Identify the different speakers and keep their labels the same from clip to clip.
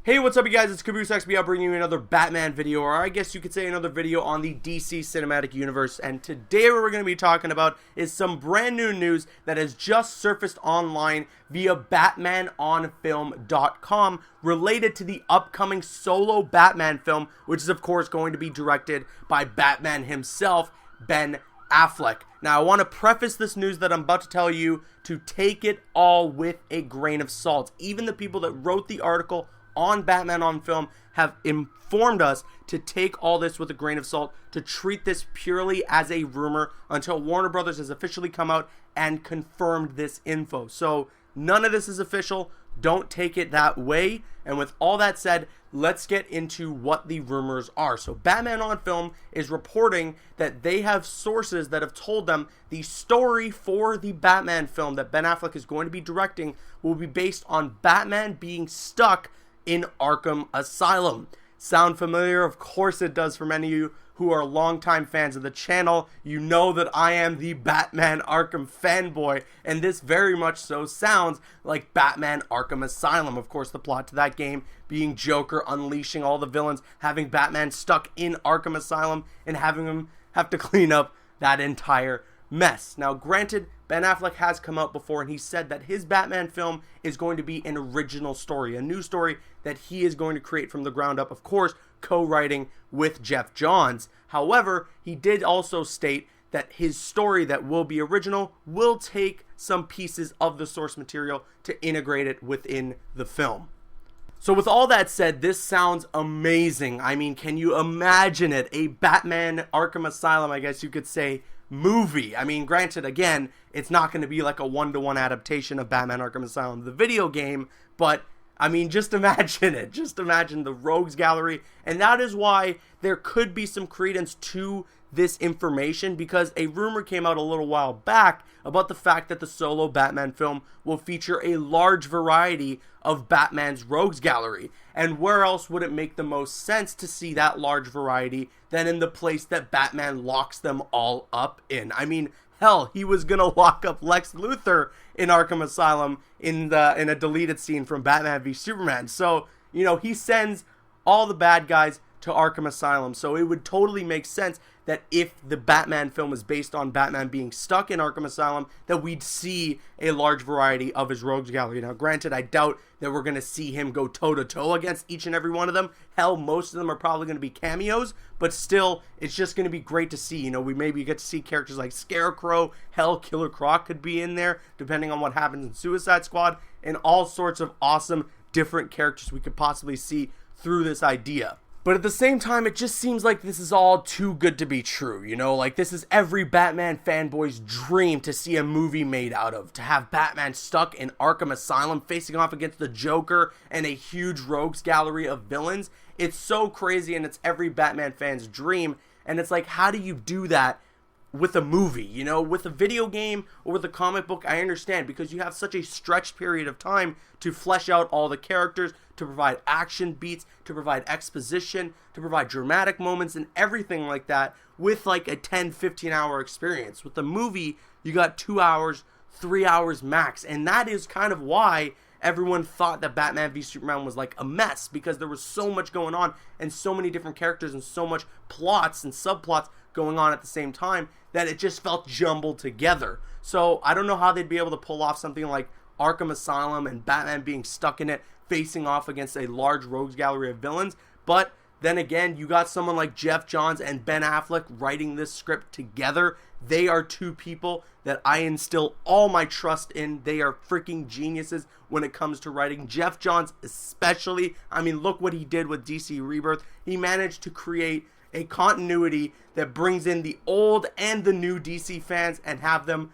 Speaker 1: Hey, what's up you guys, it's Caboose XB. I'll bring you another Batman video, or I guess you could say another video on the DC Cinematic Universe. And today what we're going to be talking about is some brand new news that has just surfaced online via BatmanOnFilm.com related to the upcoming solo Batman film, which is of course going to be directed by Batman himself, Ben Affleck. Now, I want to preface this news that I'm about to tell you to take it all with a grain of salt. Even the people that wrote the article on Batman on Film have informed us to take all this with a grain of salt, to treat this purely as a rumor until Warner Brothers has officially come out and confirmed this info. So none of this is official. Don't take it that way. And with all that said, let's get into what the rumors are. So Batman on Film is reporting that they have sources that have told them the story for the Batman film that Ben Affleck is going to be directing will be based on Batman being stuck in Arkham Asylum. Sound familiar? Of course it does for many of you who are longtime fans of the channel. You know that I am the Batman Arkham fanboy, and this very much so sounds like Batman Arkham Asylum. Of course, the plot to that game being Joker unleashing all the villains, having Batman stuck in Arkham Asylum, and having him have to clean up that entire mess. Now, granted, Ben Affleck has come out before and he said that his Batman film is going to be an original story, a new story that he is going to create from the ground up, of course, co-writing with Geoff Johns. However, he did also state that his story that will be original will take some pieces of the source material to integrate it within the film. So with all that said, this sounds amazing. I mean, can you imagine it? A Batman Arkham Asylum, I guess you could say, movie. I mean, granted, again, it's not going to be like a one-to-one adaptation of Batman Arkham Asylum, the video game, but I mean, just imagine it. Just imagine the rogues gallery, and that is why there could be some credence to this information, because a rumor came out a little while back about the fact that the solo Batman film will feature a large variety of Batman's rogues gallery. And where else would it make the most sense to see that large variety than in the place that Batman locks them all up in? I mean, hell, he was gonna lock up Lex Luthor in Arkham Asylum in a deleted scene from Batman v Superman. So, you know, he sends all the bad guys to Arkham Asylum. So it would totally make sense that if the Batman film is based on Batman being stuck in Arkham Asylum, that we'd see a large variety of his rogues gallery. Now, granted, I doubt that we're going to see him go toe-to-toe against each and every one of them. Hell, most of them are probably going to be cameos, but still, it's just going to be great to see. You know, we maybe get to see characters like Scarecrow, hell, Killer Croc could be in there, depending on what happens in Suicide Squad, and all sorts of awesome different characters we could possibly see through this idea. But at the same time, it just seems like this is all too good to be true, you know? Like, this is every Batman fanboy's dream to see a movie made out of. To have Batman stuck in Arkham Asylum facing off against the Joker and a huge rogues gallery of villains. It's so crazy, and it's every Batman fan's dream. And it's like, how do you do that with a movie? You know, with a video game or with a comic book, I understand, because you have such a stretched period of time to flesh out all the characters, to provide action beats, to provide exposition, to provide dramatic moments and everything like that with like a 10-15 hour experience. With the movie, you got 2 hours, 3 hours max, and that is kind of why everyone thought that Batman v Superman was like a mess, because there was so much going on and so many different characters and so much plots and subplots going on at the same time that it just felt jumbled together. So I don't know how they'd be able to pull off something like Arkham Asylum and Batman being stuck in it, facing off against a large rogues gallery of villains. But then again, you got someone like Geoff Johns and Ben Affleck writing this script together. They are two people that I instill all my trust in. They are freaking geniuses when it comes to writing. Geoff Johns especially. I mean, look what he did with DC Rebirth. He managed to create a continuity that brings in the old and the new DC fans and have them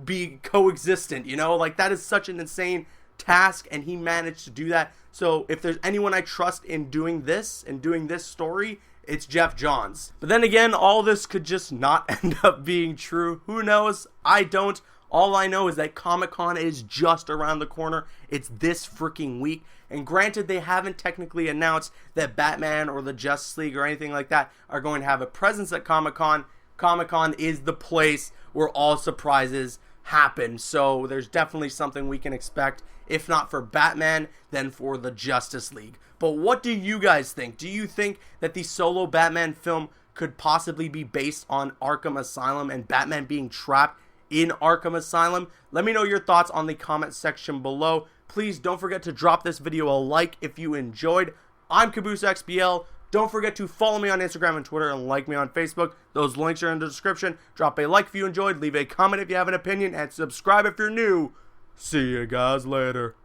Speaker 1: be coexistent, you know? Like, that is such an insane task, and he managed to do that. So if there's anyone I trust in doing this and doing this story, it's Geoff Johns. But then again, all this could just not end up being true. Who knows? I don't. All I know is that Comic-Con is just around the corner. It's this freaking week. And granted, they haven't technically announced that Batman or the Justice League or anything like that are going to have a presence at Comic-Con. Comic-Con is the place where all surprises happen. So there's definitely something we can expect, if not for Batman, then for the Justice League. But what do you guys think? Do you think that the solo Batman film could possibly be based on Arkham Asylum and Batman being trapped in Arkham Asylum? Let me know your thoughts on the comment section below. Please don't forget to drop this video a like if you enjoyed. I'm CaboosXBL. Don't forget to follow me on Instagram and Twitter and like me on Facebook. Those links are in the description. Drop a like if you enjoyed, leave a comment if you have an opinion, and subscribe if you're new. See you guys later.